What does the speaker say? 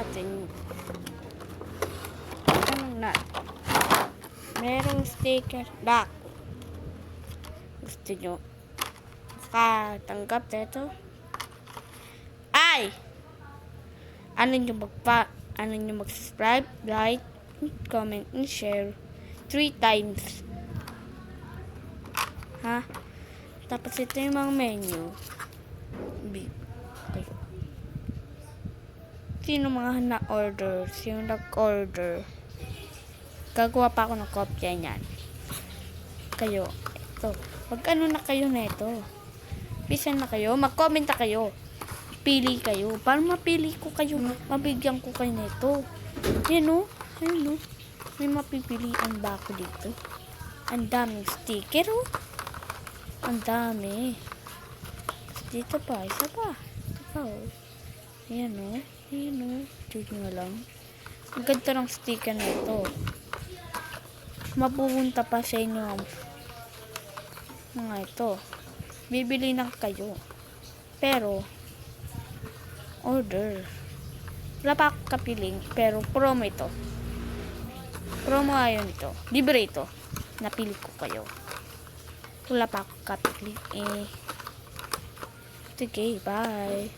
natin. Tanong natin. Merong sticker lock. Gusto nyo makatanggap nito? Ay! Ano nyo mag-subscribe, like, comment, and share 3 times. Ha? Tapos ito yung mga menu. Okay. Sino mga na-order? Sino nag-order? Gagawa pa ako ng kopya niyan. Kayo. Ito. Mag-ano na kayo neto? Pisa na kayo. Mag-comment na kayo. Pili kayo. Para mapili ko kayo. Mabigyan ko kayo neto. Yan o. Ayun o. May mapipilian ba ako dito? Ang daming sticker o. Ang dami. Dito pa. Isa pa. Ito pa o. Ayan o. Ayan o. Tignan nyo lang. Ang ganda ng sticker na ito. Mapupunta pa sa inyo ang mga ito. Bibili lang kayo. Pero, order. Wala pa akong kapiling, pero promo ito. Promo ayon ito. Libre ito. Napili ko kayo. Wala pa akong kapiling. Sige, bye.